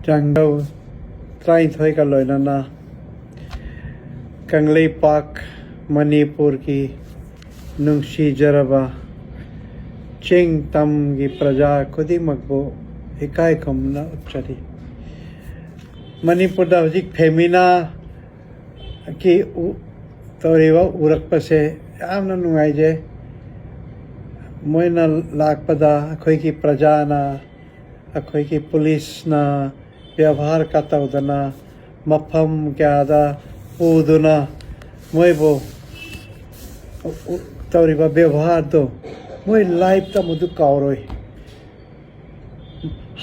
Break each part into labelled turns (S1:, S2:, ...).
S1: Jungle trying to take a loinana Kanglei Park Manipur ki Nungshi Jaraba Ching Tam ki Praja Kudi Magbo Hikai Kamna Uchari Manipur da hujik femina ki Toriwa Urak Pase Amna Nungaije Moina Lakpada Akoi ki Praja na Akoi ki police na व्यवहार करता उदना मफम क्या आदा उदना मोइबो तौरीबा व्यवहार तो मोइ life ता मुदु कावरोय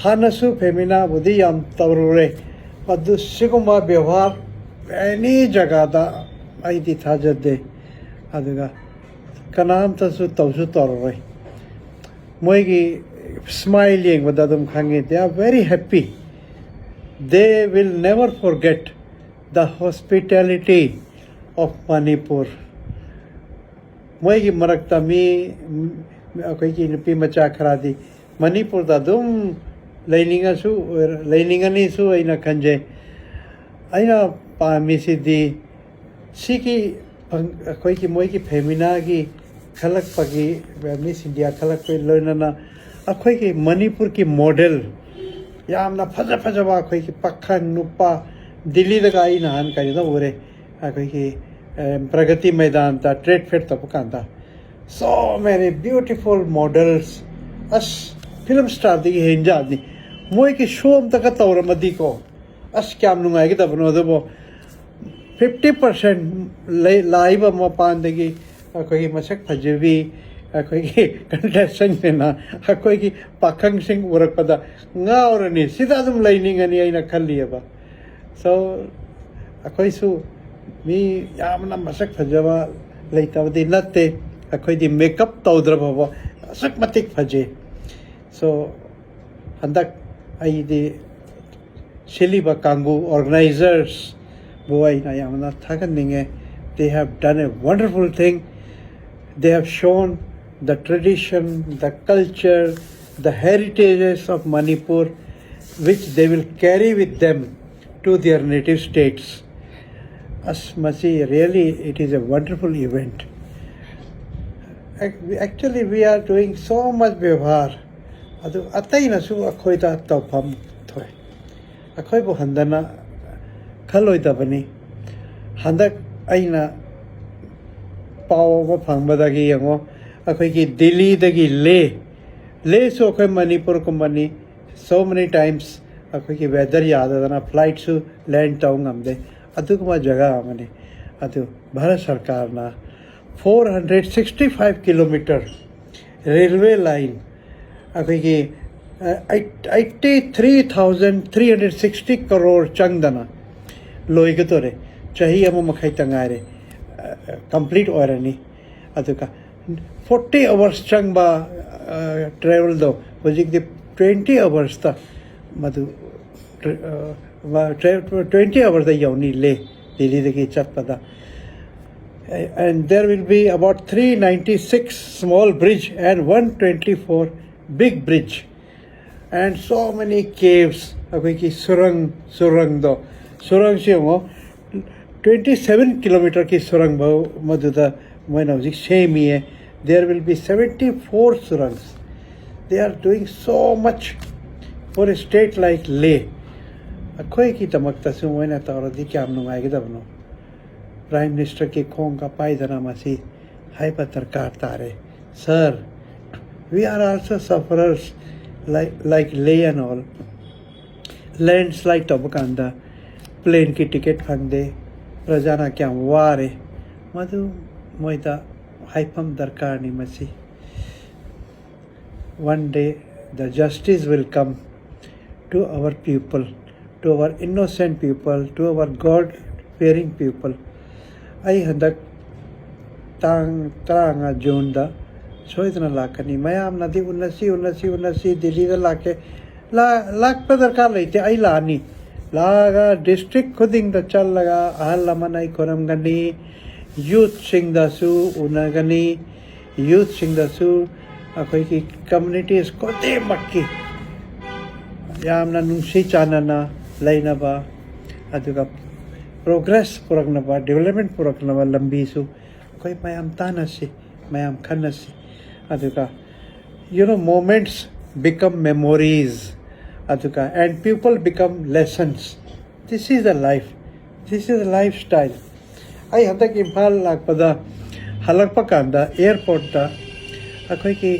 S1: हानसु फेमिना बुदी याम तौरुरे पदु सिगुमा व्यवहार any जगह दा आइदी था जदे अदुगा कनाम तसु तौसु तौरुरे मोइ की स्माइलिंग बदा तुम खांगे they are very happy They will never forget the hospitality of Manipur. Moi ki marakta mi koi ki nupi macha khara di Manipur da dum leininga ni su aina khanje aina pa mi si di siki koi ki moi ki femina ki khalak pagi Miss India khalak pe loinana akhoi ki Manipur ki model यामना फजा फजवा कोई की पखन नुपा दिल्ली तक आई नहान का जो वो रे कोई की प्रगति मैदान था ट्रेड फेयर तब Kanta so many beautiful models अस फिल्म स्टार दी हिंजा आदमी मोई की शोम तक तौर मदी को अस क्या मनुंगा कि तब नो दबो 50% लाइव अम्मा पान देगी कोई मशक फजवी कोई की कंटेस्टेंट ने ना कोई की पाखंग सिंह उरक पदा nga orani sida dum lining ani aina khalli ba so akoi su mi yamna masak phajaba leita di natte akoi di makeup tawdra baba sak matik phaje so handak ai di shiliba kangu organizers boy na yamna thagan ninge they have done a wonderful thing they have shown the tradition the culture the heritages of Manipur which they will carry with them to their native states. As Masi, really it is a wonderful event. Actually we are doing so much व्यवहार अदु अतई नसु अखोई ता तौफम थोय अखोई बो हंदना खलोई ता बनी हंदक अइना पाव बो फंगबदागी यंगो अखोई की दिल्ली दगी ले सो कोई मणिपुर को मनी so many times अखोई की वेदर याद आना फ्लाइट सु लैंड टाउंग हमदे अदु को जगह हमने अदु भारत सरकार ना 465 किलोमीटर रेलवे लाइन अखोई की 83,360 करोड़ चंगदना लोई के तोरे चाहिए हम मखाई तंगारे कंप्लीट ओरनी अदु का 40 hours चंगबा travel though was it the 20 hours ta madu 20 hours the yoni le Delhi the ki chapada and there will be about 396 small bridge and 124 big bridge and so many caves akai ki surang do surang se mo 27 kilometer ki surang ba madu da moina zik semi hai there will be 74 surangs. They are doing so much for a state like Leh. Akoi ki tamakta su moina tawra di kya amnu ai gidabno. Prime Minister ki khong ka pai dana masi hai patarkar tare. Sir, we are also sufferers like Leh and all. Landslide tabakanda, plane ki ticket phangde, prajana kya ware. Madu moita Haipam darkar ni masi. One day the justice will come to our people, to our innocent people, to our God-fearing people. Ay handak tanga junda soitna lakani mayam nadi unasi Delhi da lake lak pa darkar leite ay lani laga district khuding da chal laga ahal lamanai koram gani youth sing da su unagani youth sing da su अखोई की communities को दे मक्की ꯌꯥꯝꯅ ꯅꯨꯡꯁꯤ ꯆꯥꯟꯅꯅ ꯂꯩꯅꯕ ꯑꯗꯨꯒ progress ꯄꯨꯔꯛꯅꯕ ꯗꯦꯕꯂꯞꯃꯦꯟ ꯄꯨꯔꯛꯅꯕ ꯂꯝꯕꯤꯁꯨ ꯑꯩꯈꯣꯏ ꯃꯌꯥꯝ ꯇꯥꯟꯅꯁꯤ ꯃꯌꯥꯝ ꯈꯟꯅꯁꯤ ꯑꯗꯨꯒ moments become memories aduka and people become lessons. This is the life, this is the lifestyle. I handak imphal lakpada halakpa kanda airport da akhoi ki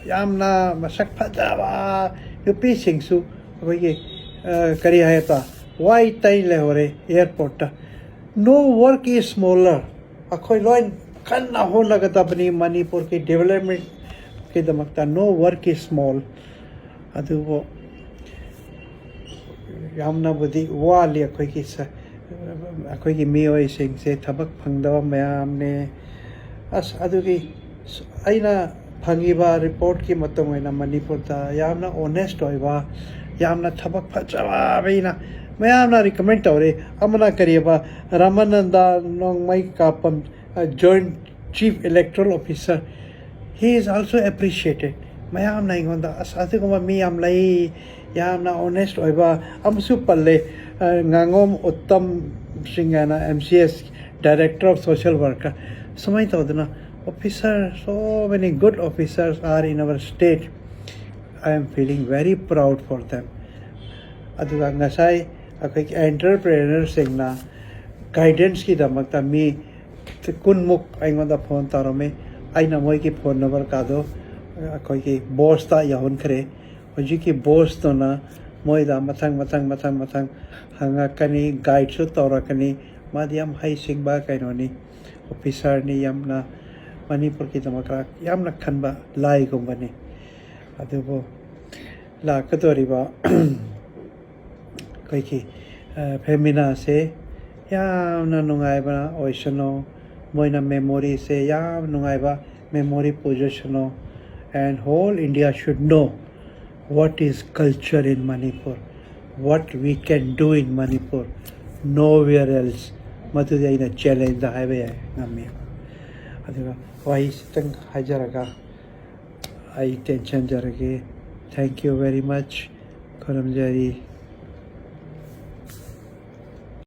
S1: yamna masak phajaba yupi singsu akhoi ki kari hayata why tai le hore airport da no work is smaller akhoi loin kanna honagata bani Manipur ki development ke damakta no work is small adubo yamna budi wali akhoi ki miyoi sing se thabak phangdaba mayam ne as adugi aina phangiba report ki matung aina Manipur ta yamna honest oiba yamna thabak phajaba beina mayamna recommend tawre amana kariba Ramananda nongmai kapam joint chief electoral officer. He is also appreciated. Mayam na ingonda asati ko mi am lai yam na honest oiba amsu palle ngangom uttam singana MCS director of social worker samai tawdna officer so many good officers are in our state. I am feeling very proud for them. Aduga ngasai akai entrepreneur singna guidance ki damakta mi kunmuk aingonda phone tarome aina moi ki phone number ka do akhoi ki boss ta yahon khre hoji ki boss to na moi da mathang hanga kani guide su tora kani madiam hai sing ba kainoni officer ni yamna Manipur ki damakra yamna khanba lai gumbani adubo la katori ba koi ki femina se yamna nungai ba oisano moina memory se yam nungai ba memory position and whole India should know what is culture in Manipur, what we can do in Manipur, nowhere else. Madhya in a challenge the highway nami aduga why stang hajaraga I tension jarage. Thank you very much. Karamjari